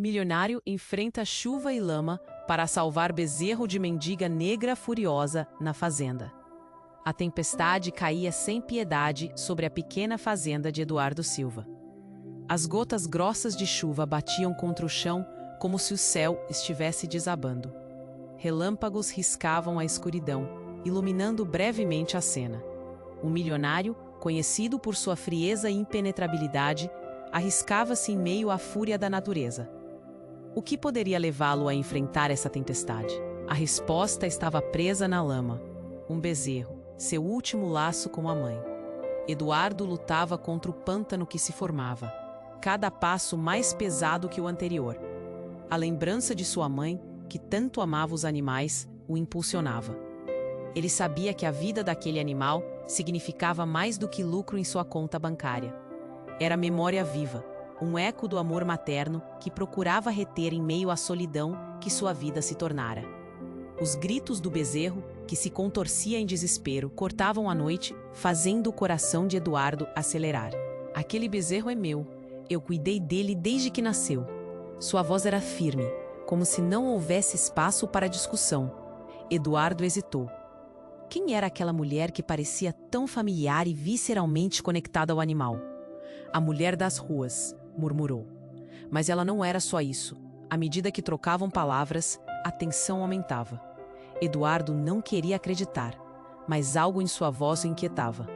Milionário enfrenta chuva e lama para salvar bezerro de mendiga negra furiosa na fazenda. A tempestade caía sem piedade sobre a pequena fazenda de Eduardo Silva. As gotas grossas de chuva batiam contra o chão como se o céu estivesse desabando. Relâmpagos riscavam a escuridão, iluminando brevemente a cena. O milionário, conhecido por sua frieza e impenetrabilidade, arriscava-se em meio à fúria da natureza. O que poderia levá-lo a enfrentar essa tempestade? A resposta estava presa na lama. Um bezerro, seu último laço com a mãe. Eduardo lutava contra o pântano que se formava, cada passo mais pesado que o anterior. A lembrança de sua mãe, que tanto amava os animais, o impulsionava. Ele sabia que a vida daquele animal significava mais do que lucro em sua conta bancária. Era memória viva, um eco do amor materno que procurava reter em meio à solidão que sua vida se tornara. Os gritos do bezerro, que se contorcia em desespero, cortavam a noite, fazendo o coração de Eduardo acelerar. Aquele bezerro é meu. Eu cuidei dele desde que nasceu. Sua voz era firme, como se não houvesse espaço para discussão. Eduardo hesitou. Quem era aquela mulher que parecia tão familiar e visceralmente conectada ao animal? A mulher das ruas, murmurou. Mas ela não era só isso. À medida que trocavam palavras, a tensão aumentava. Eduardo não queria acreditar, mas algo em sua voz o inquietava.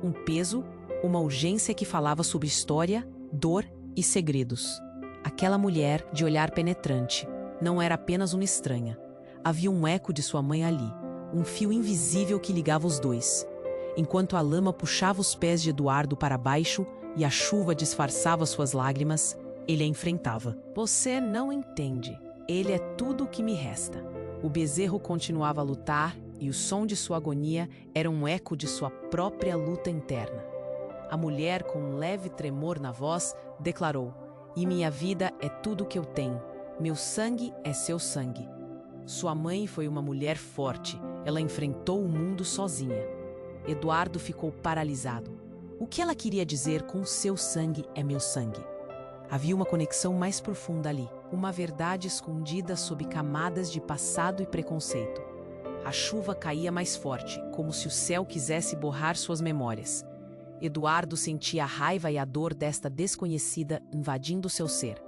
Um peso, uma urgência que falava sobre história, dor e segredos. Aquela mulher, de olhar penetrante, não era apenas uma estranha. Havia um eco de sua mãe ali, um fio invisível que ligava os dois. Enquanto a lama puxava os pés de Eduardo para baixo e a chuva disfarçava suas lágrimas, ele a enfrentava. Você não entende. Ele é tudo o que me resta. O bezerro continuava a lutar e o som de sua agonia era um eco de sua própria luta interna. A mulher, com um leve tremor na voz, declarou: "E minha vida é tudo o que eu tenho. Meu sangue é seu sangue." Sua mãe foi uma mulher forte. Ela enfrentou o mundo sozinha. Eduardo ficou paralisado. O que ela queria dizer com "seu sangue é meu sangue"? Havia uma conexão mais profunda ali, uma verdade escondida sob camadas de passado e preconceito. A chuva caía mais forte, como se o céu quisesse borrar suas memórias. Eduardo sentia a raiva e a dor desta desconhecida invadindo seu ser.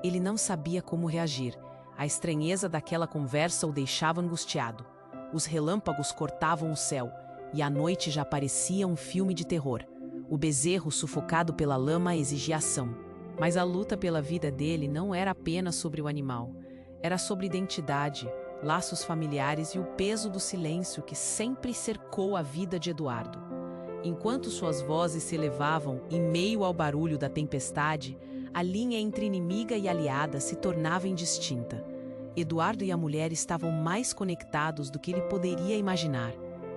Ele não sabia como reagir. A estranheza daquela conversa o deixava angustiado. Os relâmpagos cortavam o céu, e a noite já parecia um filme de terror. O bezerro, sufocado pela lama, exigia ação. Mas a luta pela vida dele não era apenas sobre o animal. Era sobre identidade, laços familiares e o peso do silêncio que sempre cercou a vida de Eduardo. Enquanto suas vozes se elevavam em meio ao barulho da tempestade, a linha entre inimiga e aliada se tornava indistinta. Eduardo e a mulher estavam mais conectados do que ele poderia imaginar.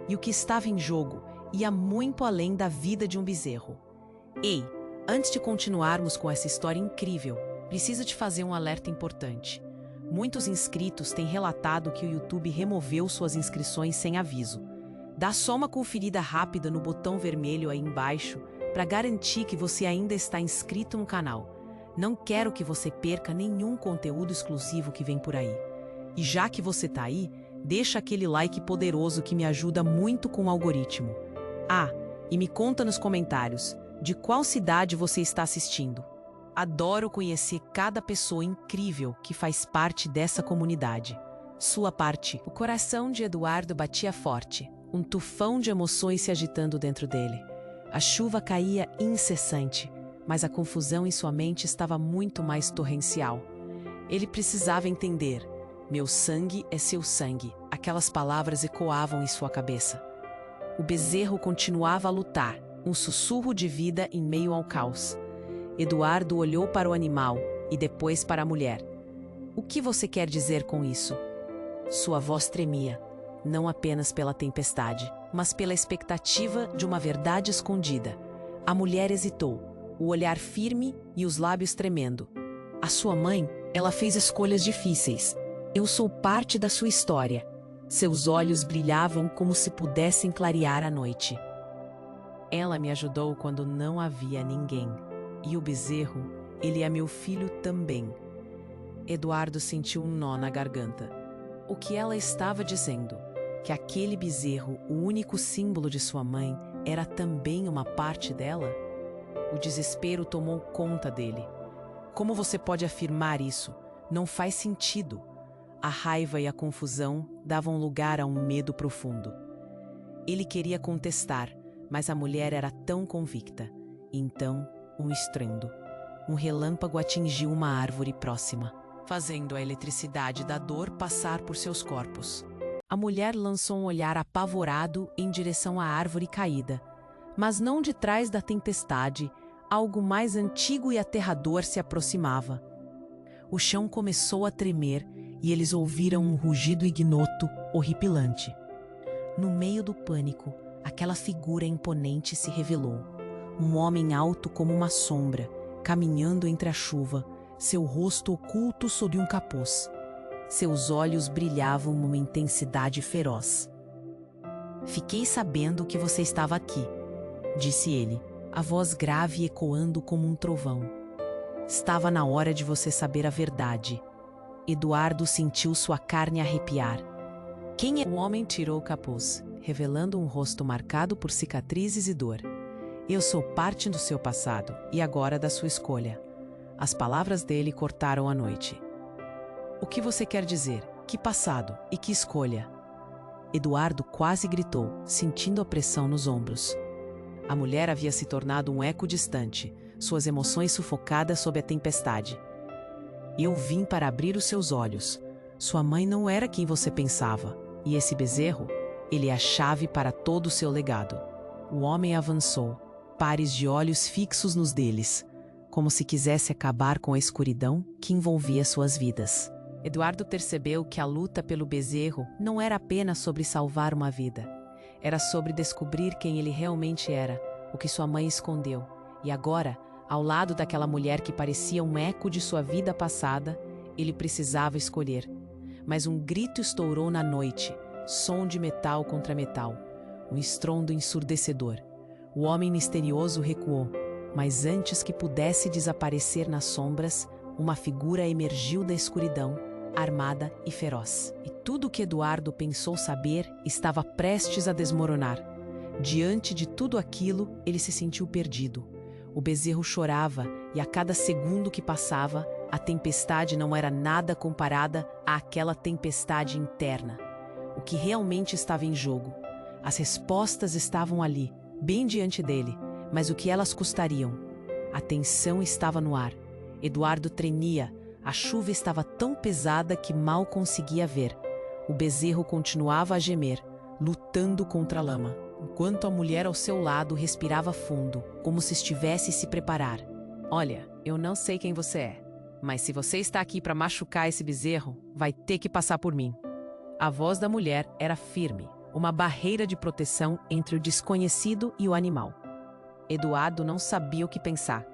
E o que estava em jogo ia muito além da vida de um bezerro. Ei! Antes de continuarmos com essa história incrível, preciso te fazer um alerta importante. Muitos inscritos têm relatado que o YouTube removeu suas inscrições sem aviso. Dá só uma conferida rápida no botão vermelho aí embaixo para garantir que você ainda está inscrito no canal. Não quero que você perca nenhum conteúdo exclusivo que vem por aí. E já que você está aí, deixa aquele like poderoso que me ajuda muito com o algoritmo. Ah, e me conta nos comentários. De qual cidade você está assistindo? Adoro conhecer cada pessoa incrível que faz parte dessa comunidade. Sua parte. O coração de Eduardo batia forte, um tufão de emoções se agitando dentro dele. A chuva caía incessante, mas a confusão em sua mente estava muito mais torrencial. Ele precisava entender. Meu sangue é seu sangue. Aquelas palavras ecoavam em sua cabeça. O bezerro continuava a lutar. Um sussurro de vida em meio ao caos. Eduardo olhou para o animal e depois para a mulher. O que você quer dizer com isso? Sua voz tremia, não apenas pela tempestade, mas pela expectativa de uma verdade escondida. A mulher hesitou, o olhar firme e os lábios tremendo. A sua mãe, ela fez escolhas difíceis. Eu sou parte da sua história. Seus olhos brilhavam como se pudessem clarear a noite. Ela me ajudou quando não havia ninguém. E o bezerro, ele é meu filho também. Eduardo sentiu um nó na garganta. O que ela estava dizendo? Que aquele bezerro, o único símbolo de sua mãe, era também uma parte dela? O desespero tomou conta dele. Como você pode afirmar isso? Não faz sentido. A raiva e a confusão davam lugar a um medo profundo. Ele queria contestar, mas a mulher era tão convicta. Então, um estrondo. Um relâmpago atingiu uma árvore próxima, fazendo a eletricidade da dor passar por seus corpos. A mulher lançou um olhar apavorado em direção à árvore caída, mas não de trás da tempestade, algo mais antigo e aterrador se aproximava. O chão começou a tremer e eles ouviram um rugido ignoto, horripilante. No meio do pânico, aquela figura imponente se revelou. Um homem alto como uma sombra, caminhando entre a chuva, seu rosto oculto sob um capuz. Seus olhos brilhavam numa intensidade feroz. "Fiquei sabendo que você estava aqui", disse ele, a voz grave ecoando como um trovão. "Estava na hora de você saber a verdade." Eduardo sentiu sua carne arrepiar. "Quem é?" O homem tirou o capuz, revelando um rosto marcado por cicatrizes e dor. "Eu sou parte do seu passado e agora da sua escolha." As palavras dele cortaram a noite. "O que você quer dizer? Que passado e que escolha?" Eduardo quase gritou, sentindo a pressão nos ombros. A mulher havia se tornado um eco distante, suas emoções sufocadas sob a tempestade. "Eu vim para abrir os seus olhos. Sua mãe não era quem você pensava, e esse bezerro, ele é a chave para todo o seu legado." O homem avançou, pares de olhos fixos nos deles, como se quisesse acabar com a escuridão que envolvia suas vidas. Eduardo percebeu que a luta pelo bezerro não era apenas sobre salvar uma vida. Era sobre descobrir quem ele realmente era, o que sua mãe escondeu. E agora, ao lado daquela mulher que parecia um eco de sua vida passada, ele precisava escolher. Mas um grito estourou na noite, som de metal contra metal, um estrondo ensurdecedor. O homem misterioso recuou, mas antes que pudesse desaparecer nas sombras, uma figura emergiu da escuridão, armada e feroz. E tudo o que Eduardo pensou saber estava prestes a desmoronar. Diante de tudo aquilo, ele se sentiu perdido. O bezerro chorava e a cada segundo que passava, a tempestade não era nada comparada àquela tempestade interna. O que realmente estava em jogo? As respostas estavam ali, bem diante dele, mas o que elas custariam? A tensão estava no ar. Eduardo tremia. A chuva estava tão pesada que mal conseguia ver. O bezerro continuava a gemer, lutando contra a lama, enquanto a mulher ao seu lado respirava fundo, como se estivesse se preparar. "Olha, eu não sei quem você é, mas se você está aqui para machucar esse bezerro, vai ter que passar por mim." A voz da mulher era firme, uma barreira de proteção entre o desconhecido e o animal. Eduardo não sabia o que pensar.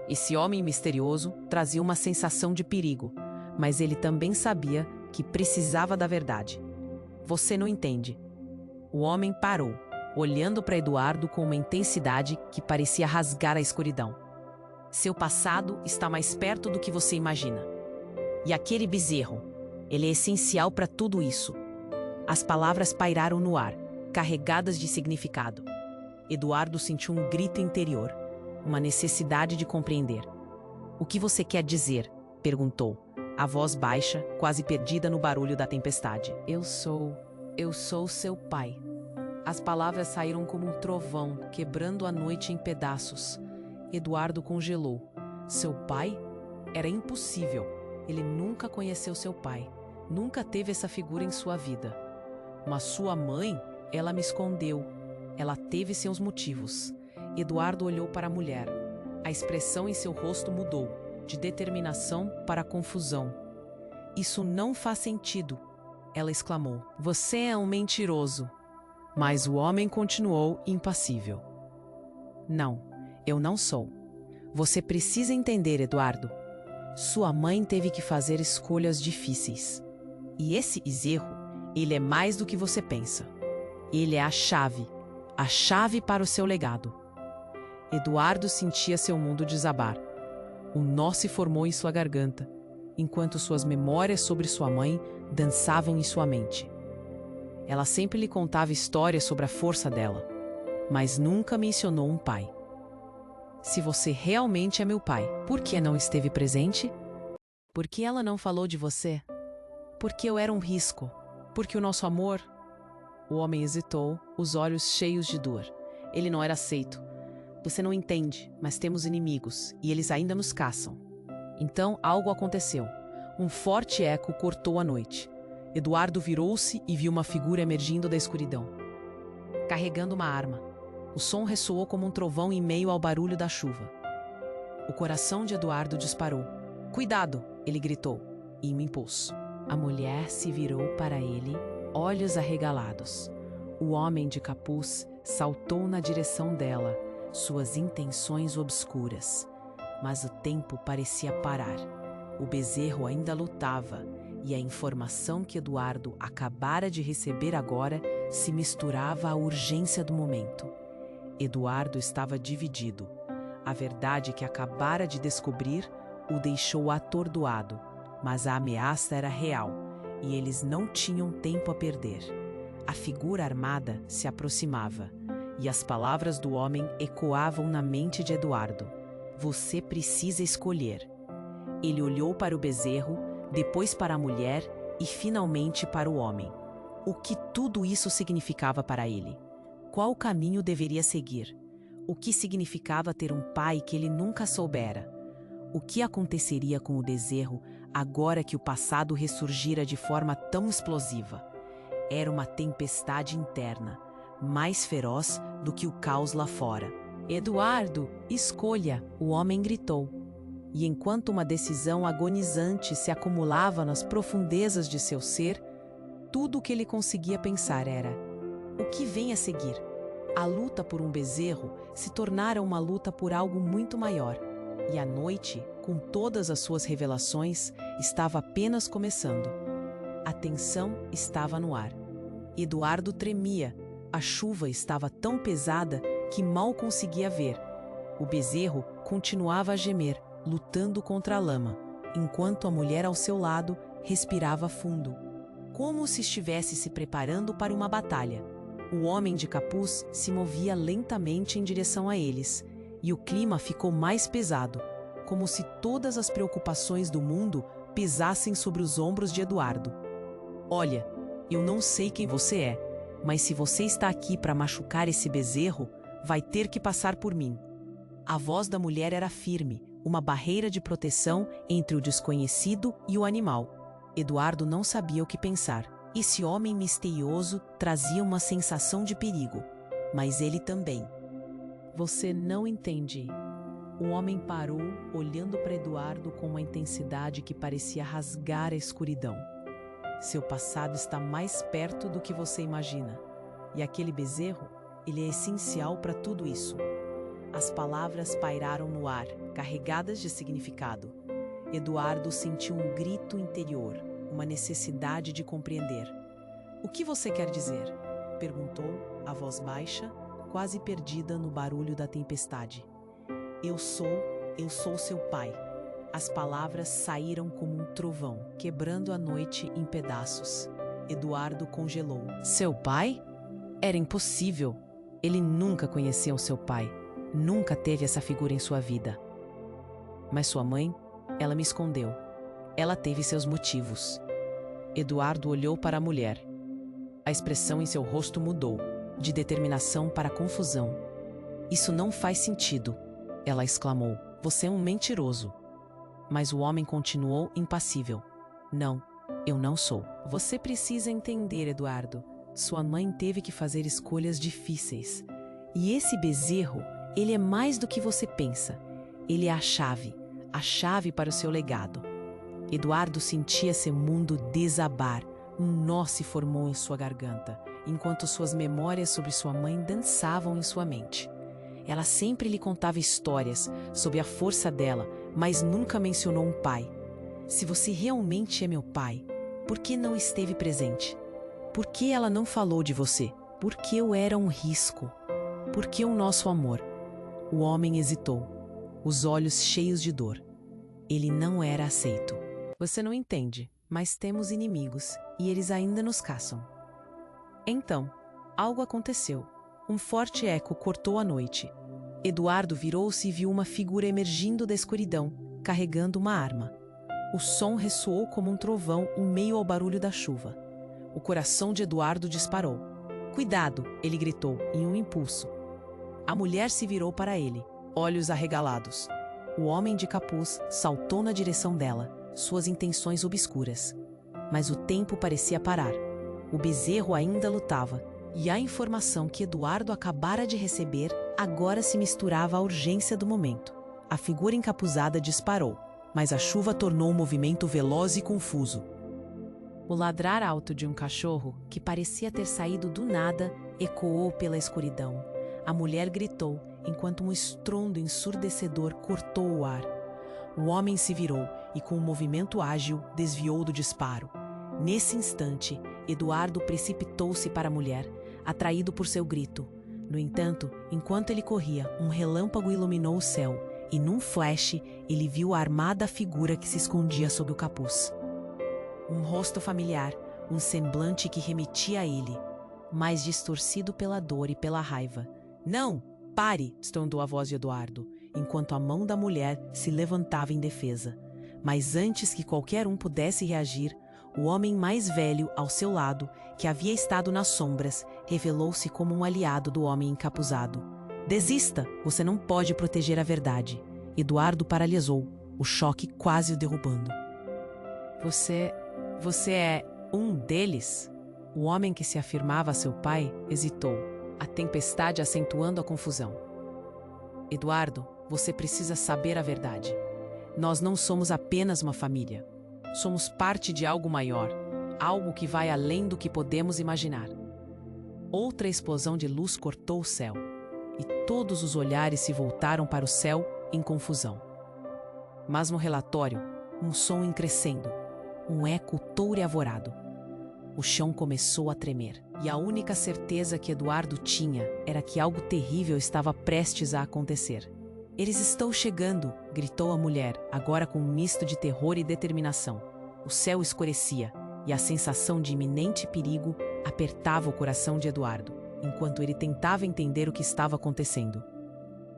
Esse homem misterioso trazia uma sensação de perigo, mas ele também sabia que precisava da verdade. "Você não entende." O homem parou, olhando para Eduardo com uma intensidade que parecia rasgar a escuridão. "Seu passado está mais perto do que você imagina. E aquele bezerro, ele é essencial para tudo isso." As palavras pairaram no ar, carregadas de significado. Eduardo sentiu um grito interior, uma necessidade de compreender. "O que você quer dizer?" perguntou, a voz baixa, quase perdida no barulho da tempestade. Eu sou seu pai." As palavras saíram como um trovão, quebrando a noite em pedaços. Eduardo congelou. Seu pai? Era impossível. Ele nunca conheceu seu pai. Nunca teve essa figura em sua vida. Mas sua mãe, ela me escondeu. Ela teve seus motivos. Eduardo olhou para a mulher. A expressão em seu rosto mudou, de determinação para confusão. "Isso não faz sentido", ela exclamou. "Você é um mentiroso." Mas o homem continuou impassível. "Não, eu não sou. Você precisa entender, Eduardo. Sua mãe teve que fazer escolhas difíceis. E esse bezerro, ele é mais do que você pensa. Ele é a chave para o seu legado." Eduardo sentia seu mundo desabar. Um nó se formou em sua garganta. enquanto suas memórias sobre sua mãe dançavam em sua mente. Ela sempre lhe contava histórias sobre a força dela, mas nunca mencionou um pai. Se você realmente é meu pai, por que não esteve presente? Por que ela não falou de você? Porque eu era um risco. Porque o nosso amor... O homem hesitou, os olhos cheios de dor. Ele não era aceito. Você não entende, mas temos inimigos, e eles ainda nos caçam. Então algo aconteceu. Um forte eco cortou a noite. Eduardo virou-se e viu uma figura emergindo da escuridão, carregando uma arma. O som ressoou como um trovão em meio ao barulho da chuva. O coração de Eduardo disparou. "Cuidado!" ele gritou, em um impulso. A mulher se virou para ele, olhos arregalados. O homem de capuz saltou na direção dela, suas intenções obscuras. Mas o tempo parecia parar. O bezerro ainda lutava, e a informação que Eduardo acabara de receber agora se misturava à urgência do momento. Eduardo estava dividido. A verdade que acabara de descobrir o deixou atordoado, mas a ameaça era real, e eles não tinham tempo a perder. A figura armada se aproximava, e as palavras do homem ecoavam na mente de Eduardo. "Você precisa escolher." Ele olhou para o bezerro, depois para a mulher e finalmente para o homem. O que tudo isso significava para ele? Qual caminho deveria seguir? O que significava ter um pai que ele nunca soubera? O que aconteceria com o bezerro agora que o passado ressurgira de forma tão explosiva? Era uma tempestade interna, mais feroz do que o caos lá fora. "Eduardo, escolha!" o homem gritou. E enquanto uma decisão agonizante se acumulava nas profundezas de seu ser, tudo o que ele conseguia pensar era: o que vem a seguir? A luta por um bezerro se tornara uma luta por algo muito maior, e a noite, com todas as suas revelações, estava apenas começando. A tensão estava no ar. Eduardo tremia, a chuva estava tão pesada que mal conseguia ver. O bezerro continuava a gemer, lutando contra a lama, enquanto a mulher ao seu lado respirava fundo, como se estivesse se preparando para uma batalha. O homem de capuz se movia lentamente em direção a eles, e o clima ficou mais pesado, como se todas as preocupações do mundo pesassem sobre os ombros de Eduardo. "Olha, eu não sei quem você é, mas se você está aqui para machucar esse bezerro, vai ter que passar por mim." A voz da mulher era firme, uma barreira de proteção entre o desconhecido e o animal. Eduardo não sabia o que pensar. Esse homem misterioso trazia uma sensação de perigo, mas ele também. "Você não entende." O homem parou, olhando para Eduardo com uma intensidade que parecia rasgar a escuridão. "Seu passado está mais perto do que você imagina. E aquele bezerro, ele é essencial para tudo isso." As palavras pairaram no ar, carregadas de significado. Eduardo sentiu um grito interior, uma necessidade de compreender. "O que você quer dizer?" perguntou, a voz baixa, quase perdida no barulho da tempestade. Eu sou seu pai." As palavras saíram como um trovão, quebrando a noite em pedaços. Eduardo congelou. "Seu pai?" Era impossível. Ele nunca conheceu seu pai. Nunca teve essa figura em sua vida. "Mas sua mãe, ela me escondeu. Ela teve seus motivos." Eduardo olhou para a mulher. A expressão em seu rosto mudou, de determinação para confusão. "Isso não faz sentido," ela exclamou. "Você é um mentiroso." Mas o homem continuou impassível. "Não, eu não sou." "Você precisa entender, Eduardo. Sua mãe teve que fazer escolhas difíceis. E esse bezerro, ele é mais do que você pensa. Ele é a chave para o seu legado." Eduardo sentia seu mundo desabar. Um nó se formou em sua garganta, enquanto suas memórias sobre sua mãe dançavam em sua mente. Ela sempre lhe contava histórias sobre a força dela, mas nunca mencionou um pai. "Se você realmente é meu pai, por que não esteve presente? Por que ela não falou de você? Por que eu era um risco? Por que o nosso amor?" O homem hesitou, os olhos cheios de dor. Ele não era aceito. Você não entende, mas temos inimigos e eles ainda nos caçam. Então, algo aconteceu. Um forte eco cortou a noite. Eduardo virou-se e viu uma figura emergindo da escuridão, carregando uma arma. O som ressoou como um trovão em meio ao barulho da chuva. O coração de Eduardo disparou. "Cuidado!" ele gritou, em um impulso. A mulher se virou para ele, olhos arregalados. O homem de capuz saltou na direção dela, suas intenções obscuras. Mas o tempo parecia parar. O bezerro ainda lutava, e a informação que Eduardo acabara de receber agora se misturava à urgência do momento. A figura encapuzada disparou, mas a chuva tornou o movimento veloz e confuso. O ladrar alto de um cachorro, que parecia ter saído do nada, ecoou pela escuridão. A mulher gritou, enquanto um estrondo ensurdecedor cortou o ar. O homem se virou e, com um movimento ágil, desviou do disparo. Nesse instante, Eduardo precipitou-se para a mulher, atraído por seu grito. No entanto, enquanto ele corria, um relâmpago iluminou o céu, e num flash, ele viu a armada figura que se escondia sob o capuz. Um rosto familiar, um semblante que remetia a ele, mas distorcido pela dor e pela raiva. "Não! Pare!" estrondou a voz de Eduardo, enquanto a mão da mulher se levantava em defesa. Mas antes que qualquer um pudesse reagir, o homem mais velho ao seu lado, que havia estado nas sombras, revelou-se como um aliado do homem encapuzado. "Desista! Você não pode proteger a verdade." Eduardo paralisou, o choque quase o derrubando. Você é um deles?" O homem que se afirmava seu pai hesitou, a tempestade acentuando a confusão. "Eduardo, você precisa saber a verdade. Nós não somos apenas uma família. Somos parte de algo maior, algo que vai além do que podemos imaginar." Outra explosão de luz cortou o céu, e todos os olhares se voltaram para o céu em confusão. Mas no relatório, um som em crescendo, um eco touro e avorado. O chão começou a tremer, e a única certeza que Eduardo tinha era que algo terrível estava prestes a acontecer. "Eles estão chegando!" gritou a mulher, agora com um misto de terror e determinação. O céu escurecia, e a sensação de iminente perigo apertava o coração de Eduardo, enquanto ele tentava entender o que estava acontecendo.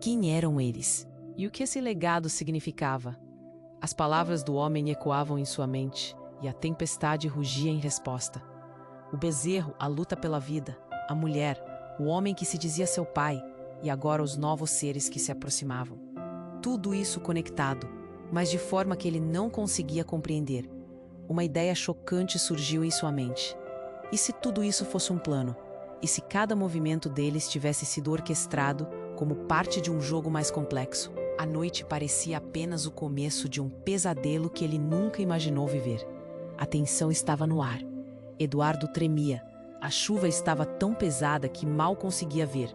Quem eram eles? E o que esse legado significava? As palavras do homem ecoavam em sua mente, e a tempestade rugia em resposta. O bezerro, a luta pela vida, a mulher, o homem que se dizia seu pai, e agora os novos seres que se aproximavam. Tudo isso conectado, mas de forma que ele não conseguia compreender. Uma ideia chocante surgiu em sua mente. E se tudo isso fosse um plano? E se cada movimento deles tivesse sido orquestrado como parte de um jogo mais complexo? A noite parecia apenas o começo de um pesadelo que ele nunca imaginou viver. A tensão estava no ar. Eduardo tremia. A chuva estava tão pesada que mal conseguia ver.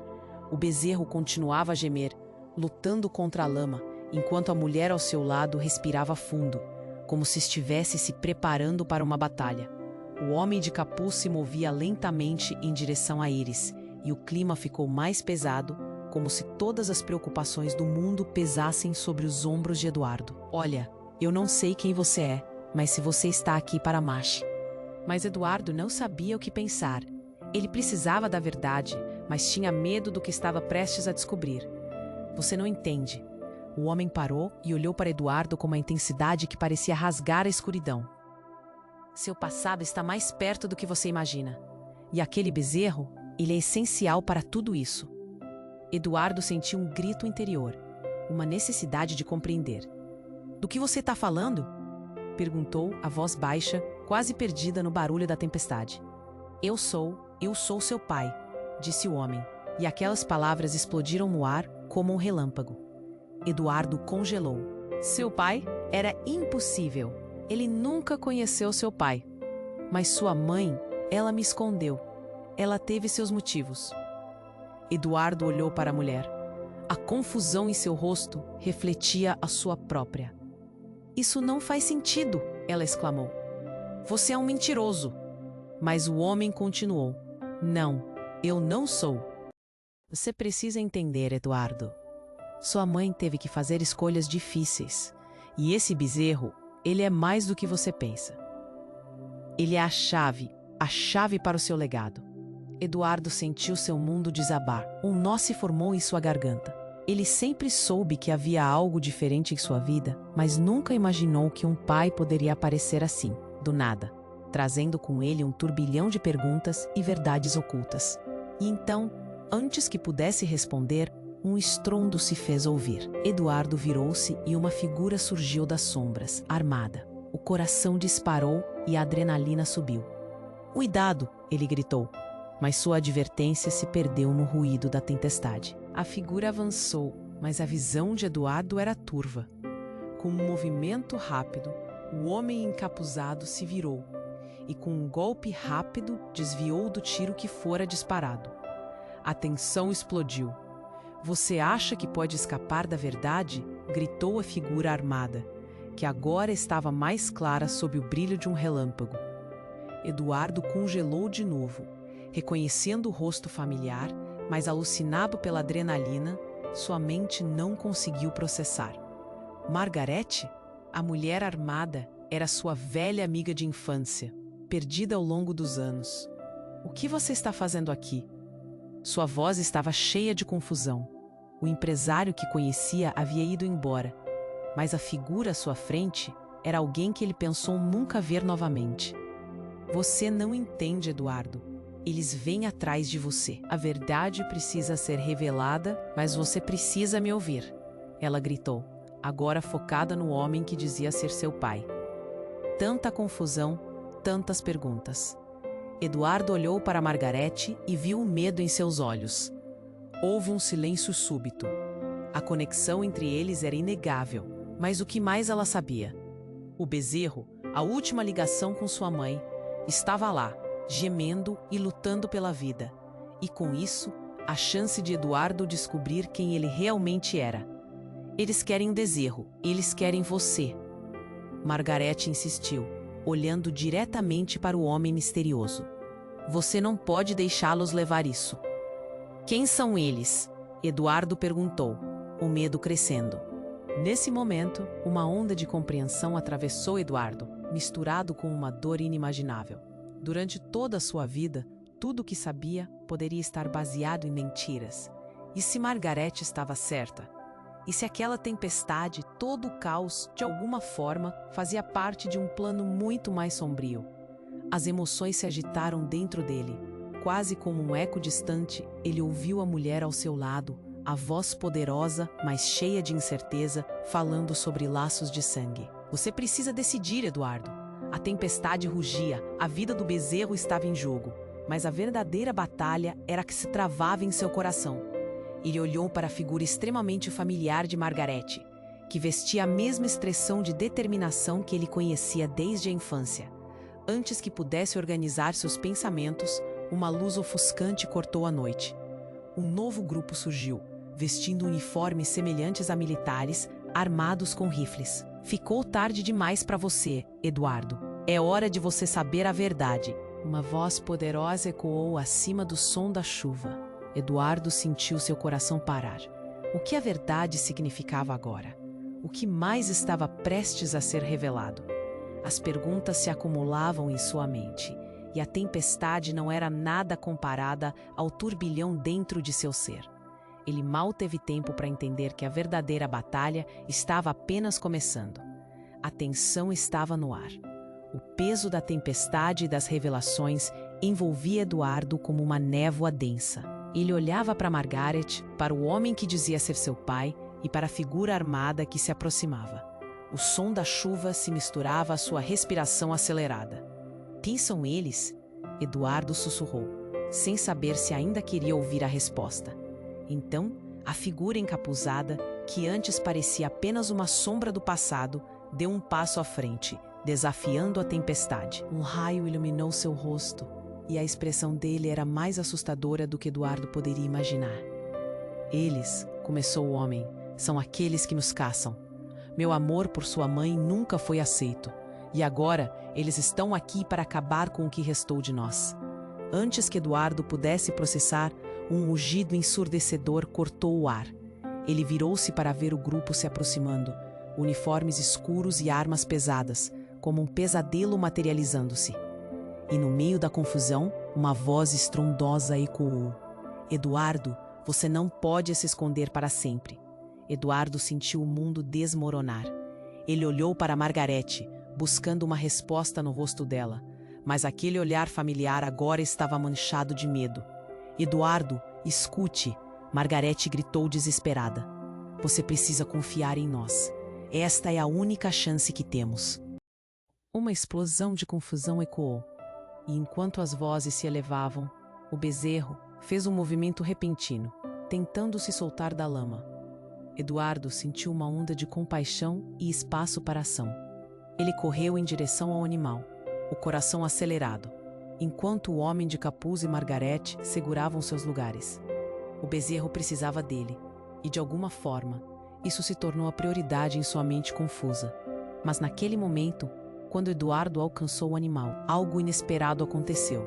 O bezerro continuava a gemer, lutando contra a lama, enquanto a mulher ao seu lado respirava fundo, como se estivesse se preparando para uma batalha. O homem de capuz se movia lentamente em direção a eles, e o clima ficou mais pesado, como se todas as preocupações do mundo pesassem sobre os ombros de Eduardo. "Olha, eu não sei quem você é, mas se você está aqui para Mash." Mas Eduardo não sabia o que pensar. Ele precisava da verdade, mas tinha medo do que estava prestes a descobrir. "Você não entende." O homem parou e olhou para Eduardo com uma intensidade que parecia rasgar a escuridão. "Seu passado está mais perto do que você imagina. E aquele bezerro, ele é essencial para tudo isso." Eduardo sentiu um grito interior, uma necessidade de compreender. "Do que você está falando?" perguntou a voz baixa, quase perdida no barulho da tempestade. Eu sou seu pai", disse o homem, e aquelas palavras explodiram no ar como um relâmpago. Eduardo congelou. Seu pai? Era impossível. Ele nunca conheceu seu pai. Mas sua mãe, ela me escondeu. Ela teve seus motivos. Eduardo olhou para a mulher. A confusão em seu rosto refletia a sua própria. "Isso não faz sentido", ela exclamou. "Você é um mentiroso." Mas o homem continuou. "Não, eu não sou." Você precisa entender, Eduardo. Sua mãe teve que fazer escolhas difíceis. E esse bezerro, Ele é mais do que você pensa. Ele é a chave para o seu legado. Eduardo sentiu seu mundo desabar. Um nó se formou em sua garganta. Ele sempre soube que havia algo diferente em sua vida, mas nunca imaginou que um pai poderia aparecer assim, do nada, trazendo com ele um turbilhão de perguntas e verdades ocultas. E então, antes que pudesse responder, um estrondo se fez ouvir. Eduardo virou-se e uma figura surgiu das sombras, armada. O coração disparou e a adrenalina subiu. "Cuidado!" ele gritou, mas sua advertência se perdeu no ruído da tempestade. A figura avançou, mas a visão de Eduardo era turva. Com um movimento rápido, o homem encapuzado se virou e, com um golpe rápido, desviou do tiro que fora disparado. A tensão explodiu. "Você acha que pode escapar da verdade?" gritou a figura armada, que agora estava mais clara sob o brilho de um relâmpago. Eduardo congelou de novo, reconhecendo o rosto familiar, mas alucinado pela adrenalina, sua mente não conseguiu processar. Margarete, a mulher armada, era sua velha amiga de infância, perdida ao longo dos anos. "O que você está fazendo aqui?" Sua voz estava cheia de confusão. O empresário que conhecia havia ido embora, mas a figura à sua frente era alguém que ele pensou nunca ver novamente. "Você não entende, Eduardo. Eles vêm atrás de você. A verdade precisa ser revelada, mas você precisa me ouvir", ela gritou, agora focada no homem que dizia ser seu pai. Tanta confusão, tantas perguntas. Eduardo olhou para Margarete e viu o medo em seus olhos. Houve um silêncio súbito. A conexão entre eles era inegável, mas o que mais ela sabia? O bezerro, a última ligação com sua mãe, estava lá, gemendo e lutando pela vida. E com isso, a chance de Eduardo descobrir quem ele realmente era. "Eles querem bezerro, eles querem você." Margarete insistiu, olhando diretamente para o homem misterioso. "Você não pode deixá-los levar isso." "Quem são eles?" Eduardo perguntou, o medo crescendo. Nesse momento, uma onda de compreensão atravessou Eduardo, misturado com uma dor inimaginável. Durante toda a sua vida, tudo o que sabia poderia estar baseado em mentiras. E se Margarete estava certa? E se aquela tempestade, todo o caos, de alguma forma, fazia parte de um plano muito mais sombrio? As emoções se agitaram dentro dele. Quase como um eco distante, ele ouviu a mulher ao seu lado, a voz poderosa, mas cheia de incerteza, falando sobre laços de sangue. "Você precisa decidir, Eduardo." A tempestade rugia, a vida do bezerro estava em jogo, mas a verdadeira batalha era a que se travava em seu coração. Ele olhou para a figura extremamente familiar de Margarete, que vestia a mesma expressão de determinação que ele conhecia desde a infância. Antes que pudesse organizar seus pensamentos, uma luz ofuscante cortou a noite. Um novo grupo surgiu, vestindo uniformes semelhantes a militares, armados com rifles. "Ficou tarde demais para você, Eduardo. É hora de você saber a verdade." Uma voz poderosa ecoou acima do som da chuva. Eduardo sentiu seu coração parar. O que a verdade significava agora? O que mais estava prestes a ser revelado? As perguntas se acumulavam em sua mente, e a tempestade não era nada comparada ao turbilhão dentro de seu ser. Ele mal teve tempo para entender que a verdadeira batalha estava apenas começando. A tensão estava no ar. O peso da tempestade e das revelações envolvia Eduardo como uma névoa densa. Ele olhava para Margaret, para o homem que dizia ser seu pai e para a figura armada que se aproximava. O som da chuva se misturava à sua respiração acelerada. "Quem são eles?" Eduardo sussurrou, sem saber se ainda queria ouvir a resposta. Então, a figura encapuzada, que antes parecia apenas uma sombra do passado, deu um passo à frente, desafiando a tempestade. Um raio iluminou seu rosto, e a expressão dele era mais assustadora do que Eduardo poderia imaginar. "Eles", começou o homem, "são aqueles que nos caçam. Meu amor por sua mãe nunca foi aceito, e agora eles estão aqui para acabar com o que restou de nós." Antes que Eduardo pudesse processar, um rugido ensurdecedor cortou o ar. Ele virou-se para ver o grupo se aproximando, uniformes escuros e armas pesadas, como um pesadelo materializando-se. E no meio da confusão, uma voz estrondosa ecoou: Eduardo, você não pode se esconder para sempre. Eduardo sentiu o mundo desmoronar. Ele olhou para Margarete, buscando uma resposta no rosto dela, mas aquele olhar familiar agora estava manchado de medo. Eduardo, escute, Margarete gritou desesperada. Você precisa confiar em nós. Esta é a única chance que temos. Uma explosão de confusão ecoou, e enquanto as vozes se elevavam, o bezerro fez um movimento repentino, tentando se soltar da lama. Eduardo sentiu uma onda de compaixão e espaço para ação. Ele correu em direção ao animal, o coração acelerado, enquanto o homem de capuz e Margarete seguravam seus lugares. O bezerro precisava dele, e de alguma forma, isso se tornou a prioridade em sua mente confusa. Mas naquele momento, quando Eduardo alcançou o animal, algo inesperado aconteceu.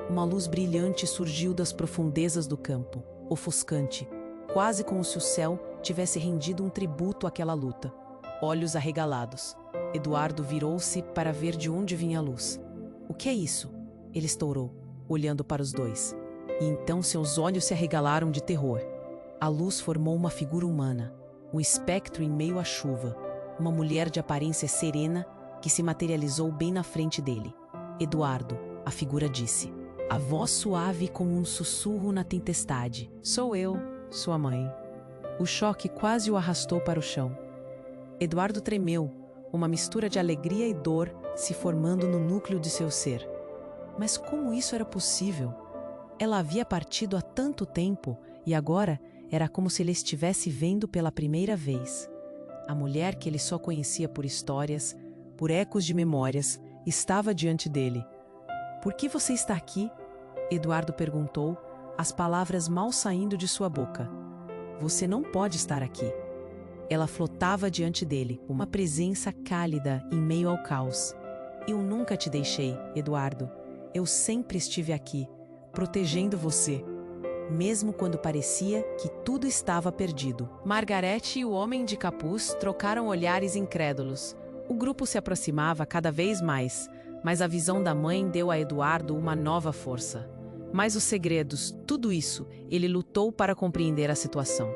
Uma luz brilhante surgiu das profundezas do campo, ofuscante, quase como se o céu tivesse rendido um tributo àquela luta. Olhos arregalados, Eduardo virou-se para ver de onde vinha a luz. O que é isso? Ele estourou, olhando para os dois. E então seus olhos se arregalaram de terror. A luz formou uma figura humana, um espectro em meio à chuva, uma mulher de aparência serena que se materializou bem na frente dele. Eduardo, a figura disse, a voz suave como um sussurro na tempestade. Sou eu, sua mãe. O choque quase o arrastou para o chão. Eduardo tremeu, uma mistura de alegria e dor se formando no núcleo de seu ser. Mas como isso era possível? Ela havia partido há tanto tempo e agora era como se ele estivesse vendo pela primeira vez. A mulher que ele só conhecia por histórias, por ecos de memórias, estava diante dele. Por que você está aqui? Eduardo perguntou, as palavras mal saindo de sua boca. Você não pode estar aqui. Ela flotava diante dele, uma presença cálida em meio ao caos. Eu nunca te deixei, Eduardo. Eu sempre estive aqui, protegendo você, mesmo quando parecia que tudo estava perdido. Margarete e o homem de capuz trocaram olhares incrédulos. O grupo se aproximava cada vez mais, mas a visão da mãe deu a Eduardo uma nova força. Mas os segredos, tudo isso, ele lutou para compreender a situação.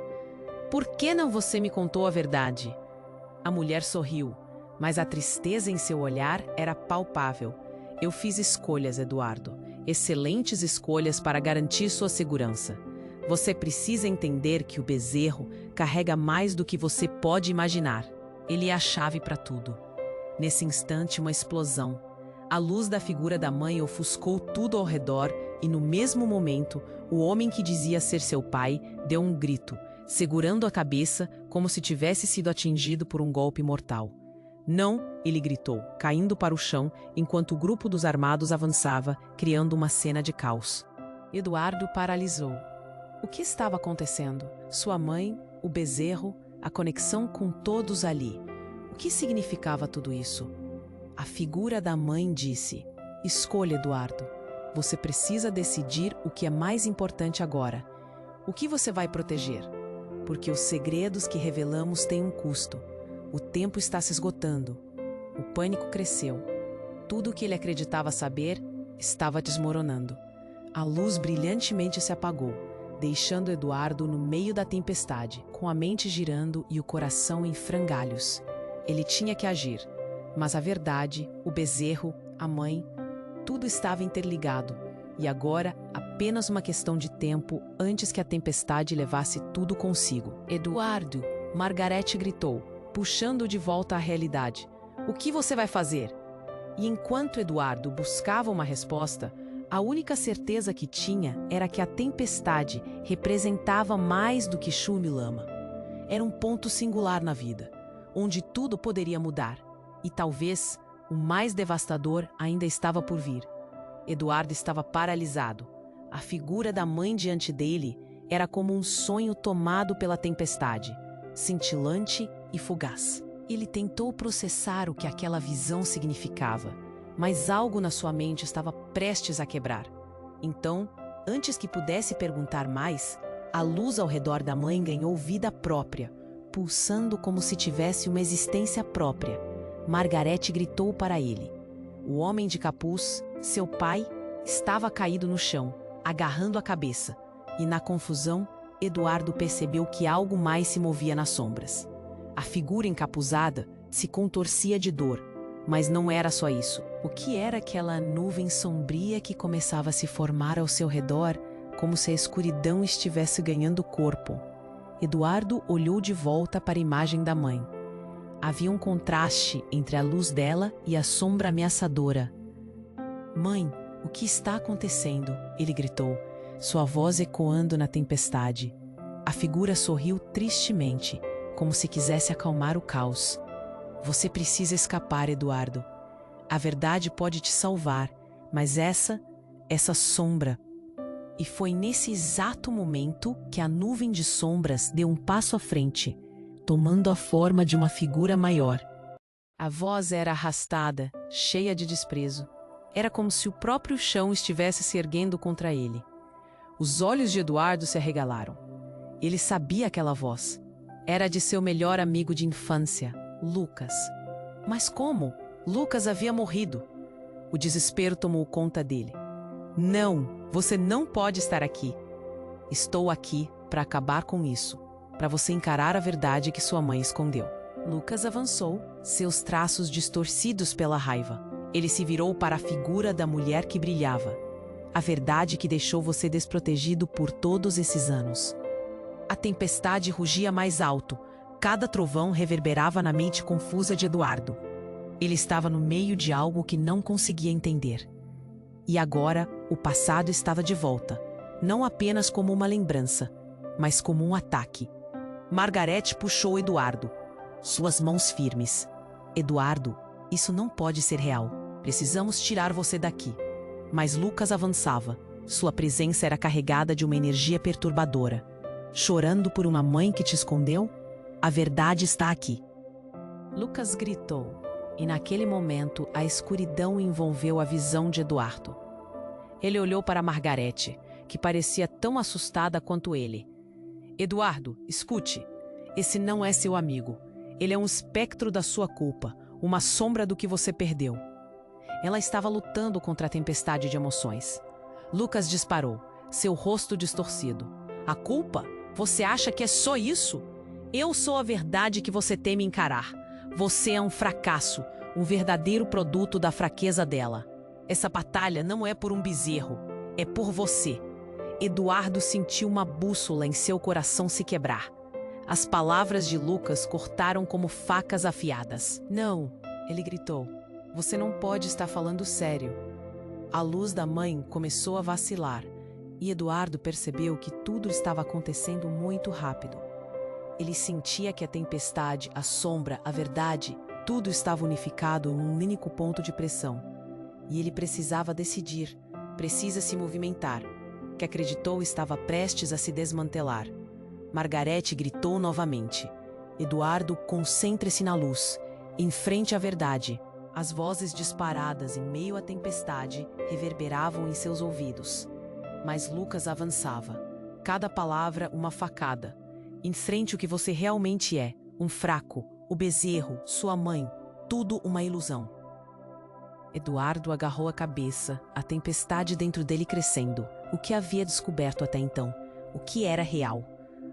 Por que não você me contou a verdade? A mulher sorriu, mas a tristeza em seu olhar era palpável. Eu fiz escolhas, Eduardo. Excelentes escolhas para garantir sua segurança. Você precisa entender que o bezerro carrega mais do que você pode imaginar. Ele é a chave para tudo. Nesse instante, uma explosão. A luz da figura da mãe ofuscou tudo ao redor e, no mesmo momento, o homem que dizia ser seu pai deu um grito, segurando a cabeça como se tivesse sido atingido por um golpe mortal. Não, ele gritou, caindo para o chão enquanto o grupo dos armados avançava, criando uma cena de caos. Eduardo paralisou. O que estava acontecendo? Sua mãe, o bezerro, a conexão com todos ali. O que significava tudo isso? A figura da mãe disse: escolha, Eduardo. Você precisa decidir o que é mais importante agora. O que você vai proteger? Porque os segredos que revelamos têm um custo. O tempo está se esgotando. O pânico cresceu. Tudo o que ele acreditava saber estava desmoronando. A luz brilhantemente se apagou, deixando Eduardo no meio da tempestade, com a mente girando e o coração em frangalhos. Ele tinha que agir, mas a verdade, o bezerro, a mãe, tudo estava interligado, e agora apenas uma questão de tempo antes que a tempestade levasse tudo consigo. Eduardo, Margarete gritou, puxando-o de volta à realidade. O que você vai fazer? E enquanto Eduardo buscava uma resposta, a única certeza que tinha era que a tempestade representava mais do que chuva e lama. Era um ponto singular na vida, onde tudo poderia mudar, e talvez o mais devastador ainda estava por vir. Eduardo estava paralisado. A figura da mãe diante dele era como um sonho tomado pela tempestade, cintilante e fugaz. Ele tentou processar o que aquela visão significava, mas algo na sua mente estava prestes a quebrar. Então, antes que pudesse perguntar mais, a luz ao redor da mãe ganhou vida própria, pulsando como se tivesse uma existência própria. Margarete gritou para ele. O homem de capuz, seu pai, estava caído no chão, agarrando a cabeça, e na confusão, Eduardo percebeu que algo mais se movia nas sombras. A figura encapuzada se contorcia de dor, mas não era só isso. O que era aquela nuvem sombria que começava a se formar ao seu redor, como se a escuridão estivesse ganhando corpo? Eduardo olhou de volta para a imagem da mãe. Havia um contraste entre a luz dela e a sombra ameaçadora. "Mãe, o que está acontecendo?" ele gritou, sua voz ecoando na tempestade. A figura sorriu tristemente, como se quisesse acalmar o caos. "Você precisa escapar, Eduardo. A verdade pode te salvar, mas essa sombra..." E foi nesse exato momento que a nuvem de sombras deu um passo à frente, tomando a forma de uma figura maior. A voz era arrastada, cheia de desprezo. Era como se o próprio chão estivesse se erguendo contra ele. Os olhos de Eduardo se arregalaram. Ele sabia aquela voz. Era de seu melhor amigo de infância, Lucas. Mas como? Lucas havia morrido. O desespero tomou conta dele. "Não, você não pode estar aqui. Estou aqui para acabar com isso, para você encarar a verdade que sua mãe escondeu." Lucas avançou, seus traços distorcidos pela raiva. Ele se virou para a figura da mulher que brilhava. "A verdade que deixou você desprotegido por todos esses anos." A tempestade rugia mais alto. Cada trovão reverberava na mente confusa de Eduardo. Ele estava no meio de algo que não conseguia entender. E agora, o passado estava de volta. Não apenas como uma lembrança, mas como um ataque. Margarete puxou Eduardo, suas mãos firmes. "Eduardo, isso não pode ser real. Precisamos tirar você daqui." Mas Lucas avançava. Sua presença era carregada de uma energia perturbadora. "Chorando por uma mãe que te escondeu? A verdade está aqui." Lucas gritou, e naquele momento a escuridão envolveu a visão de Eduardo. Ele olhou para Margarete, que parecia tão assustada quanto ele. "Eduardo, escute. Esse não é seu amigo. Ele é um espectro da sua culpa, uma sombra do que você perdeu." Ela estava lutando contra a tempestade de emoções. Lucas disparou, seu rosto distorcido. "A culpa? Você acha que é só isso? Eu sou a verdade que você teme encarar. Você é um fracasso, um verdadeiro produto da fraqueza dela. Essa batalha não é por um bezerro, é por você." Eduardo sentiu uma bússola em seu coração se quebrar. As palavras de Lucas cortaram como facas afiadas. "Não", ele gritou. "Você não pode estar falando sério." A luz da mãe começou a vacilar, e Eduardo percebeu que tudo estava acontecendo muito rápido. Ele sentia que a tempestade, a sombra, a verdade, tudo estava unificado em um único ponto de pressão. E ele precisava decidir, precisa se movimentar, que acreditou estava prestes a se desmantelar. Margarete gritou novamente. "Eduardo, concentre-se na luz. Enfrente a verdade." As vozes disparadas em meio à tempestade reverberavam em seus ouvidos. Mas Lucas avançava. Cada palavra uma facada. Enfrente o que você realmente é, um fraco, o bezerro, sua mãe, tudo uma ilusão. Eduardo agarrou a cabeça, a tempestade dentro dele crescendo. O que havia descoberto até então? O que era real?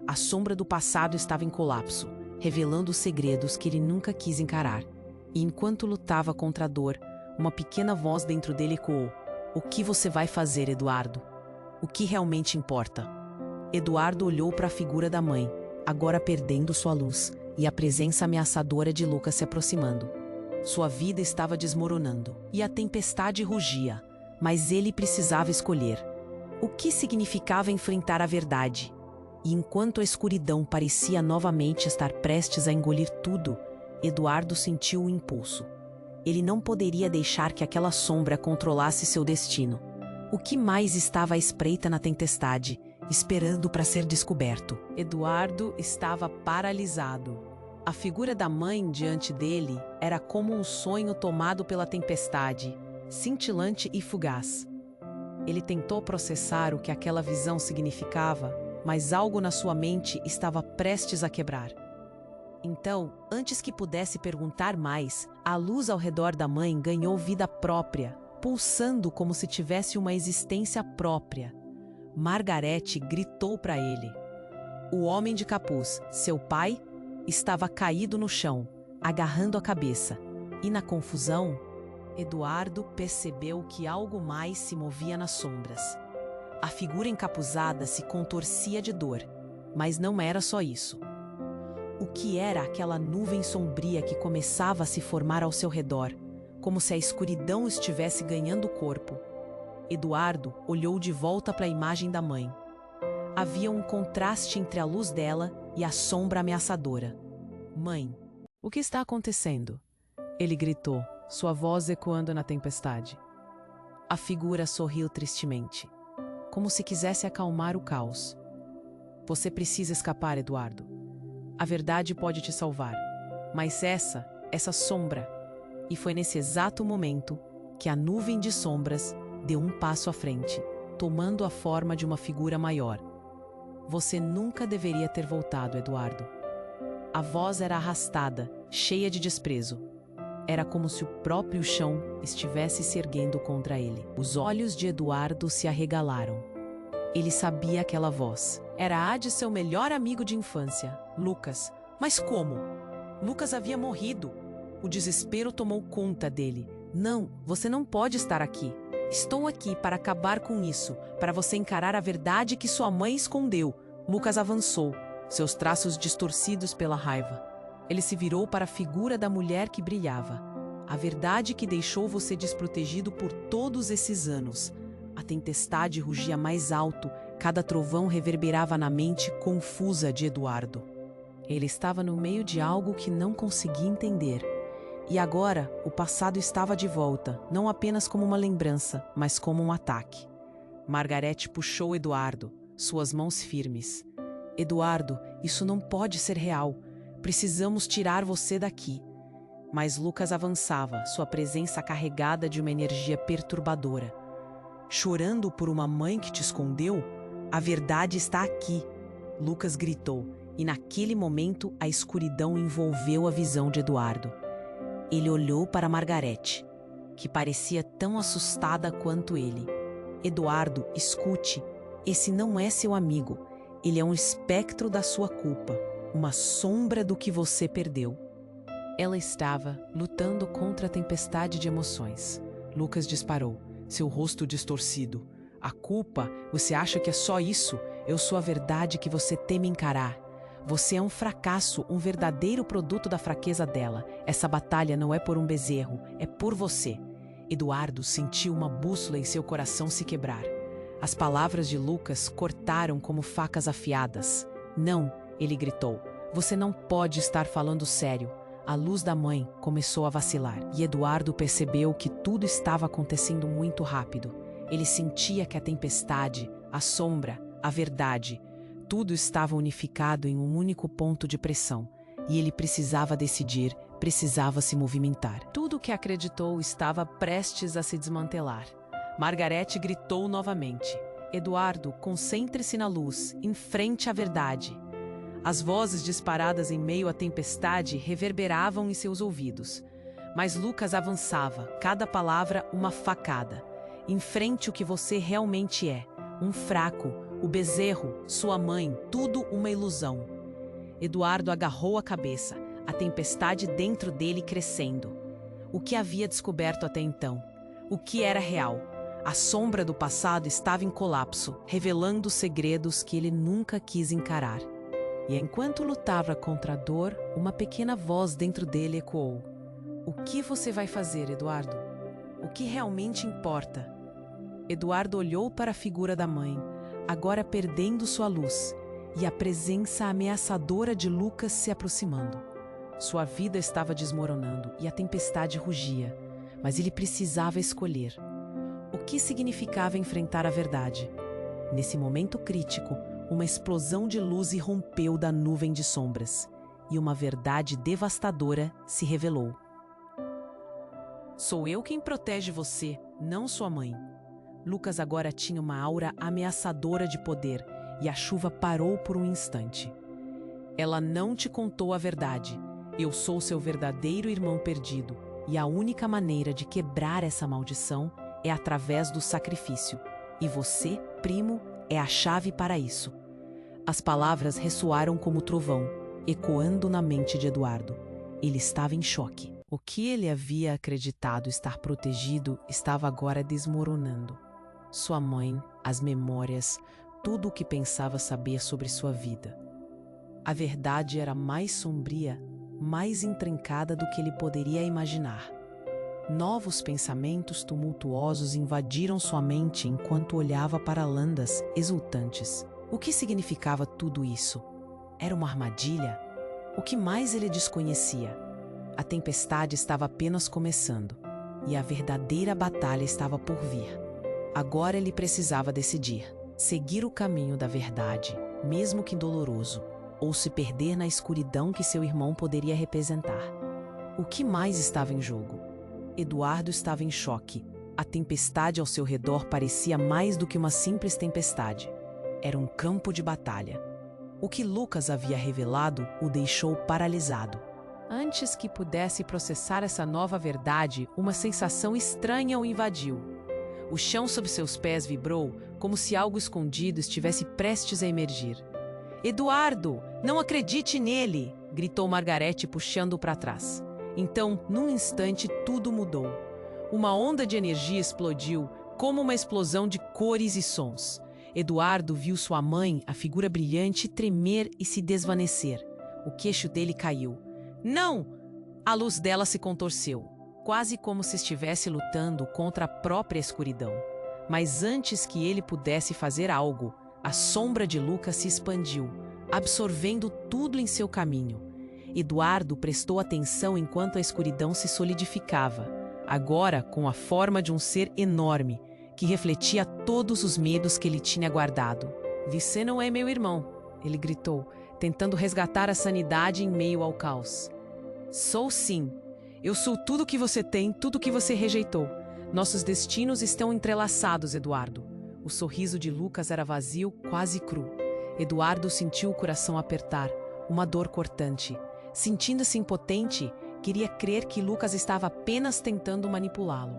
A sombra do passado estava em colapso, revelando os segredos que ele nunca quis encarar. E enquanto lutava contra a dor, uma pequena voz dentro dele ecoou. "O que você vai fazer, Eduardo? O que realmente importa?" Eduardo olhou para a figura da mãe, agora perdendo sua luz, e a presença ameaçadora de Lucas se aproximando. Sua vida estava desmoronando, e a tempestade rugia, mas ele precisava escolher. O que significava enfrentar a verdade? E enquanto a escuridão parecia novamente estar prestes a engolir tudo, Eduardo sentiu o impulso. Ele não poderia deixar que aquela sombra controlasse seu destino. O que mais estava à espreita na tempestade, esperando para ser descoberto? Eduardo estava paralisado. A figura da mãe diante dele era como um sonho tomado pela tempestade, cintilante e fugaz. Ele tentou processar o que aquela visão significava, mas algo na sua mente estava prestes a quebrar. Então, antes que pudesse perguntar mais, a luz ao redor da mãe ganhou vida própria, pulsando como se tivesse uma existência própria. Margarete gritou para ele. O homem de capuz, seu pai, estava caído no chão, agarrando a cabeça. E na confusão, Eduardo percebeu que algo mais se movia nas sombras. A figura encapuzada se contorcia de dor, mas não era só isso. O que era aquela nuvem sombria que começava a se formar ao seu redor, como se a escuridão estivesse ganhando corpo? Eduardo olhou de volta para a imagem da mãe. Havia um contraste entre a luz dela e a sombra ameaçadora. Mãe, o que está acontecendo? Ele gritou, sua voz ecoando na tempestade. A figura sorriu tristemente, como se quisesse acalmar o caos. Você precisa escapar, Eduardo. A verdade pode te salvar, mas essa sombra. E foi nesse exato momento que a nuvem de sombras deu um passo à frente, tomando a forma de uma figura maior. Você nunca deveria ter voltado, Eduardo. A voz era arrastada, cheia de desprezo. Era como se o próprio chão estivesse se erguendo contra ele. Os olhos de Eduardo se arregalaram. Ele sabia aquela voz. Era a de seu melhor amigo de infância, Lucas. Mas como? Lucas havia morrido. O desespero tomou conta dele. Não, você não pode estar aqui. Estou aqui para acabar com isso, para você encarar a verdade que sua mãe escondeu. Lucas avançou, seus traços distorcidos pela raiva. Ele se virou para a figura da mulher que brilhava. A verdade que deixou você desprotegido por todos esses anos. A tempestade rugia mais alto, cada trovão reverberava na mente confusa de Eduardo. Ele estava no meio de algo que não conseguia entender. E agora, o passado estava de volta, não apenas como uma lembrança, mas como um ataque. Margarete puxou Eduardo, suas mãos firmes. Eduardo, isso não pode ser real. Precisamos tirar você daqui. Mas Lucas avançava, sua presença carregada de uma energia perturbadora. Chorando por uma mãe que te escondeu? A verdade está aqui, Lucas gritou, e naquele momento a escuridão envolveu a visão de Eduardo. Ele olhou para Margarete, que parecia tão assustada quanto ele. Eduardo, escute, esse não é seu amigo. Ele é um espectro da sua culpa, uma sombra do que você perdeu. Ela estava lutando contra a tempestade de emoções. Lucas disparou, seu rosto distorcido. A culpa? Você acha que é só isso? Eu sou a verdade que você teme encarar. Você é um fracasso, um verdadeiro produto da fraqueza dela. Essa batalha não é por um bezerro, é por você. Eduardo sentiu uma bússola em seu coração se quebrar. As palavras de Lucas cortaram como facas afiadas. Não, ele gritou. Você não pode estar falando sério. A luz da mãe começou a vacilar e Eduardo percebeu que tudo estava acontecendo muito rápido. Ele sentia que a tempestade, a sombra, a verdade, tudo estava unificado em um único ponto de pressão. E ele precisava decidir, precisava se movimentar. Tudo o que acreditou estava prestes a se desmantelar. Margarete gritou novamente. Eduardo, concentre-se na luz, enfrente a verdade. As vozes disparadas em meio à tempestade reverberavam em seus ouvidos. Mas Lucas avançava, cada palavra uma facada. Enfrente o que você realmente é, um fraco, o bezerro, sua mãe, tudo uma ilusão. Eduardo agarrou a cabeça, a tempestade dentro dele crescendo. O que havia descoberto até então? O que era real? A sombra do passado estava em colapso, revelando segredos que ele nunca quis encarar. E enquanto lutava contra a dor, uma pequena voz dentro dele ecoou. O que você vai fazer, Eduardo? O que realmente importa? Eduardo olhou para a figura da mãe, agora perdendo sua luz, e a presença ameaçadora de Lucas se aproximando. Sua vida estava desmoronando e a tempestade rugia, mas ele precisava escolher. O que significava enfrentar a verdade? Nesse momento crítico, uma explosão de luz irrompeu da nuvem de sombras, e uma verdade devastadora se revelou. Sou eu quem protege você, não sua mãe. Lucas agora tinha uma aura ameaçadora de poder, e a chuva parou por um instante. Ela não te contou a verdade. Eu sou seu verdadeiro irmão perdido, e a única maneira de quebrar essa maldição é através do sacrifício. E você, primo, é a chave para isso. As palavras ressoaram como trovão, ecoando na mente de Eduardo. Ele estava em choque. O que ele havia acreditado estar protegido estava agora desmoronando. Sua mãe, as memórias, tudo o que pensava saber sobre sua vida. A verdade era mais sombria, mais intrincada do que ele poderia imaginar. Novos pensamentos tumultuosos invadiram sua mente enquanto olhava para Landas, exultantes. O que significava tudo isso? Era uma armadilha? O que mais ele desconhecia? A tempestade estava apenas começando, e a verdadeira batalha estava por vir. Agora ele precisava decidir: seguir o caminho da verdade, mesmo que doloroso, ou se perder na escuridão que seu irmão poderia representar. O que mais estava em jogo? Eduardo estava em choque. A tempestade ao seu redor parecia mais do que uma simples tempestade. Era um campo de batalha. O que Lucas havia revelado o deixou paralisado. Antes que pudesse processar essa nova verdade, uma sensação estranha o invadiu. O chão sob seus pés vibrou, como se algo escondido estivesse prestes a emergir. "Eduardo, não acredite nele!" gritou Margarete, puxando-o para trás. Então, num instante, tudo mudou. Uma onda de energia explodiu, como uma explosão de cores e sons. Eduardo viu sua mãe, a figura brilhante, tremer e se desvanecer. O queixo dele caiu. "Não!" A luz dela se contorceu, quase como se estivesse lutando contra a própria escuridão. Mas antes que ele pudesse fazer algo, a sombra de Lucas se expandiu, absorvendo tudo em seu caminho. Eduardo prestou atenção enquanto a escuridão se solidificava, agora com a forma de um ser enorme, que refletia todos os medos que ele tinha guardado. "Você não é meu irmão", ele gritou, tentando resgatar a sanidade em meio ao caos. "Sou sim. Eu sou tudo que você tem, tudo que você rejeitou. Nossos destinos estão entrelaçados, Eduardo." O sorriso de Lucas era vazio, quase cru. Eduardo sentiu o coração apertar, uma dor cortante. Sentindo-se impotente, queria crer que Lucas estava apenas tentando manipulá-lo.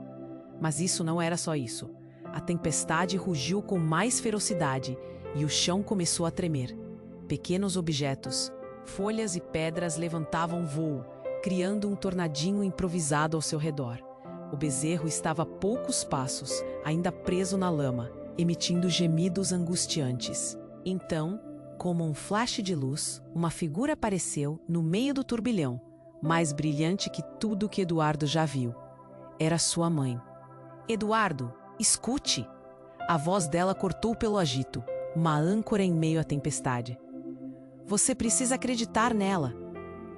Mas isso não era só isso. A tempestade rugiu com mais ferocidade e o chão começou a tremer. Pequenos objetos, folhas e pedras levantavam voo, criando um tornadinho improvisado ao seu redor. O bezerro estava a poucos passos, ainda preso na lama, emitindo gemidos angustiantes. Então, como um flash de luz, uma figura apareceu no meio do turbilhão, mais brilhante que tudo que Eduardo já viu. Era sua mãe. "Eduardo, escute!" A voz dela cortou pelo agito, uma âncora em meio à tempestade. "Você precisa acreditar nela."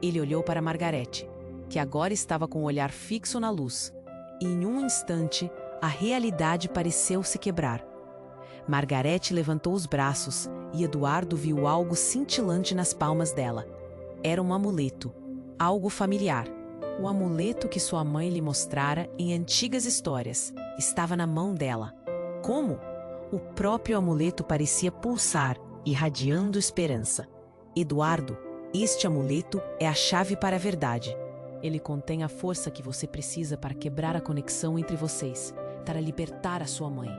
Ele olhou para Margarete, que agora estava com o olhar fixo na luz, e em um instante a realidade pareceu se quebrar. Margarete levantou os braços e Eduardo viu algo cintilante nas palmas dela. Era um amuleto, algo familiar. O amuleto que sua mãe lhe mostrara em antigas histórias estava na mão dela. Como? O próprio amuleto parecia pulsar, irradiando esperança. "Eduardo, este amuleto é a chave para a verdade. Ele contém a força que você precisa para quebrar a conexão entre vocês, para libertar a sua mãe."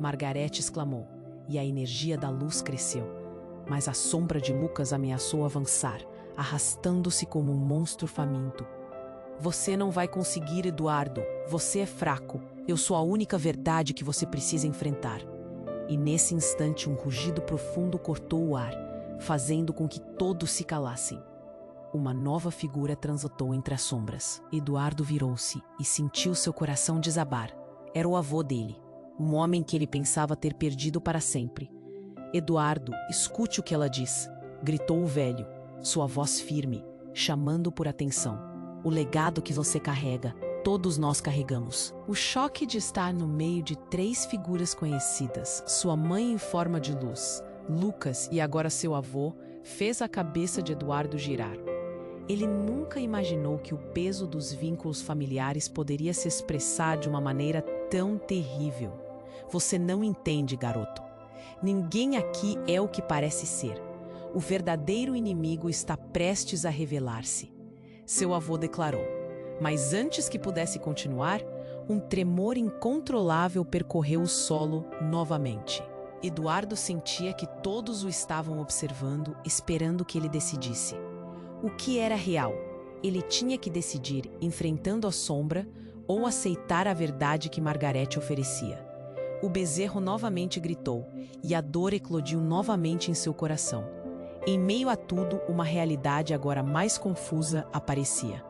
Margarete exclamou, e a energia da luz cresceu. Mas a sombra de Lucas ameaçou avançar, arrastando-se como um monstro faminto. "Você não vai conseguir, Eduardo. Você é fraco. Eu sou a única verdade que você precisa enfrentar." E nesse instante um rugido profundo cortou o ar, fazendo com que todos se calassem. Uma nova figura transitou entre as sombras. Eduardo virou-se e sentiu seu coração desabar. Era o avô dele, um homem que ele pensava ter perdido para sempre. "Eduardo, escute o que ela diz", gritou o velho, sua voz firme, chamando por atenção. "O legado que você carrega, todos nós carregamos." O choque de estar no meio de 3 figuras conhecidas, sua mãe em forma de luz, Lucas e agora seu avô, fez a cabeça de Eduardo girar. Ele nunca imaginou que o peso dos vínculos familiares poderia se expressar de uma maneira tão terrível. "Você não entende, garoto. Ninguém aqui é o que parece ser. O verdadeiro inimigo está prestes a revelar-se, seu avô declarou. Mas antes que pudesse continuar, um tremor incontrolável percorreu o solo novamente. Eduardo sentia que todos o estavam observando, esperando que ele decidisse. O que era real? Ele tinha que decidir enfrentando a sombra ou aceitar a verdade que Margarete oferecia. O bezerro novamente gritou, e a dor eclodiu novamente em seu coração. Em meio a tudo, uma realidade agora mais confusa aparecia.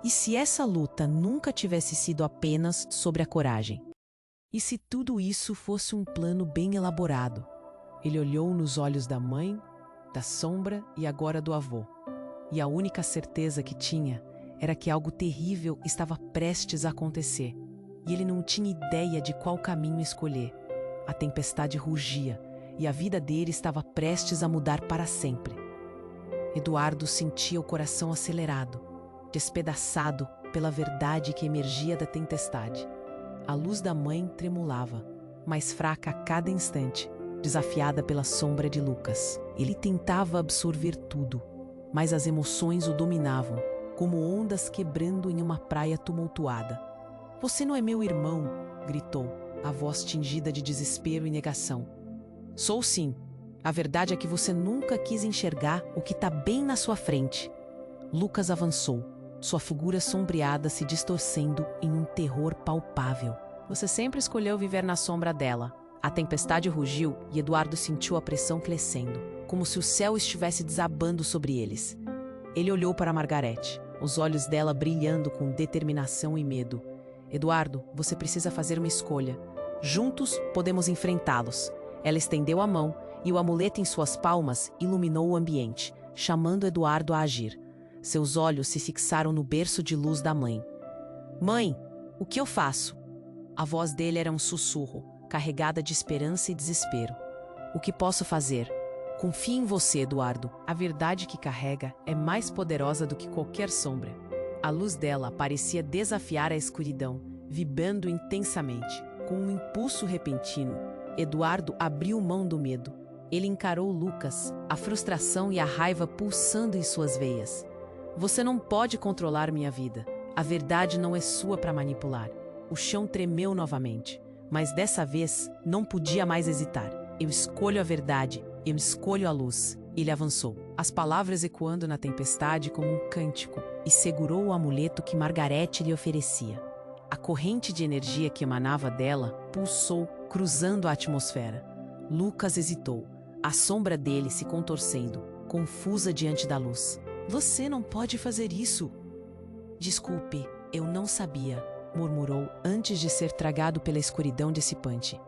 E se essa luta nunca tivesse sido apenas sobre a coragem? E se tudo isso fosse um plano bem elaborado? Ele olhou nos olhos da mãe, da sombra e agora do avô. E a única certeza que tinha era que algo terrível estava prestes a acontecer. E ele não tinha ideia de qual caminho escolher. A tempestade rugia e a vida dele estava prestes a mudar para sempre. Eduardo sentia o coração acelerado, despedaçado pela verdade que emergia da tempestade. A luz da mãe tremulava, mais fraca a cada instante, desafiada pela sombra de Lucas. Ele tentava absorver tudo, mas as emoções o dominavam, como ondas quebrando em uma praia tumultuada. "Você não é meu irmão", gritou, a voz tingida de desespero e negação. "Sou sim. A verdade é que você nunca quis enxergar o que está bem na sua frente." Lucas avançou, sua figura sombreada se distorcendo em um terror palpável. "Você sempre escolheu viver na sombra dela." A tempestade rugiu e Eduardo sentiu a pressão crescendo, como se o céu estivesse desabando sobre eles. Ele olhou para Margarete, os olhos dela brilhando com determinação e medo. "Eduardo, você precisa fazer uma escolha. Juntos podemos enfrentá-los." Ela estendeu a mão e o amuleto em suas palmas iluminou o ambiente, chamando Eduardo a agir. Seus olhos se fixaram no berço de luz da mãe. "Mãe, o que eu faço?" A voz dele era um sussurro, carregada de esperança e desespero. "O que posso fazer? Confie em você, Eduardo. A verdade que carrega é mais poderosa do que qualquer sombra." A luz dela parecia desafiar a escuridão, vibrando intensamente. Com um impulso repentino, Eduardo abriu mão do medo. Ele encarou Lucas, a frustração e a raiva pulsando em suas veias. "Você não pode controlar minha vida. A verdade não é sua para manipular." O chão tremeu novamente, mas dessa vez não podia mais hesitar. "Eu escolho a verdade, eu escolho a luz." Ele avançou, as palavras ecoando na tempestade como um cântico, e segurou o amuleto que Margarete lhe oferecia. A corrente de energia que emanava dela pulsou, cruzando a atmosfera. Lucas hesitou, a sombra dele se contorcendo, confusa diante da luz. "Você não pode fazer isso." "Desculpe, eu não sabia", murmurou antes de ser tragado pela escuridão dissipante.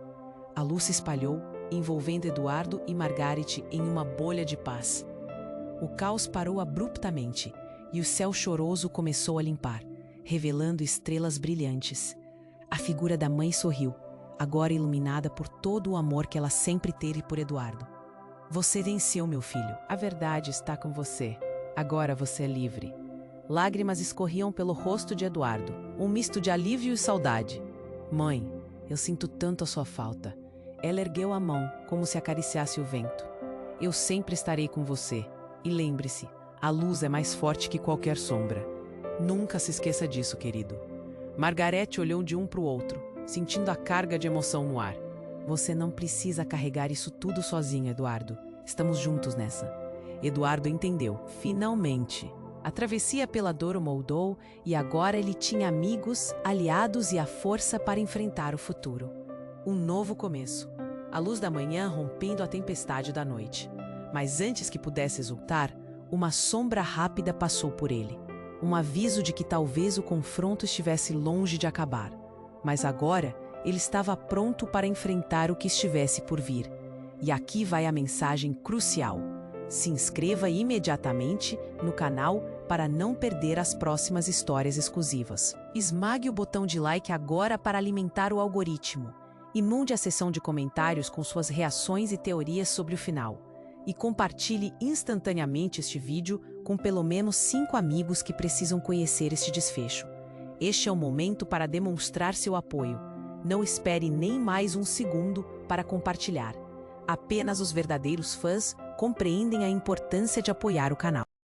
A luz se espalhou, envolvendo Eduardo e Margarete em uma bolha de paz. O caos parou abruptamente e o céu choroso começou a limpar, revelando estrelas brilhantes. A figura da mãe sorriu, agora iluminada por todo o amor que ela sempre teve por Eduardo. "Você venceu, meu filho. A verdade está com você. Agora você é livre." Lágrimas escorriam pelo rosto de Eduardo, um misto de alívio e saudade. "Mãe, eu sinto tanto a sua falta." Ela ergueu a mão, como se acariciasse o vento. "Eu sempre estarei com você. E lembre-se, a luz é mais forte que qualquer sombra. Nunca se esqueça disso, querido." Margarete olhou de um para o outro, sentindo a carga de emoção no ar. "Você não precisa carregar isso tudo sozinho, Eduardo. Estamos juntos nessa." Eduardo entendeu, finalmente. A travessia pela dor o moldou e agora ele tinha amigos, aliados e a força para enfrentar o futuro. Um novo começo. A luz da manhã rompendo a tempestade da noite. Mas antes que pudesse exultar, uma sombra rápida passou por ele. Um aviso de que talvez o confronto estivesse longe de acabar. Mas agora, ele estava pronto para enfrentar o que estivesse por vir. E aqui vai a mensagem crucial. Se inscreva imediatamente no canal para não perder as próximas histórias exclusivas. Esmague o botão de like agora para alimentar o algoritmo. Inunde a seção de comentários com suas reações e teorias sobre o final. E compartilhe instantaneamente este vídeo com pelo menos 5 amigos que precisam conhecer este desfecho. Este é o momento para demonstrar seu apoio. Não espere nem mais um segundo para compartilhar. Apenas os verdadeiros fãs compreendem a importância de apoiar o canal.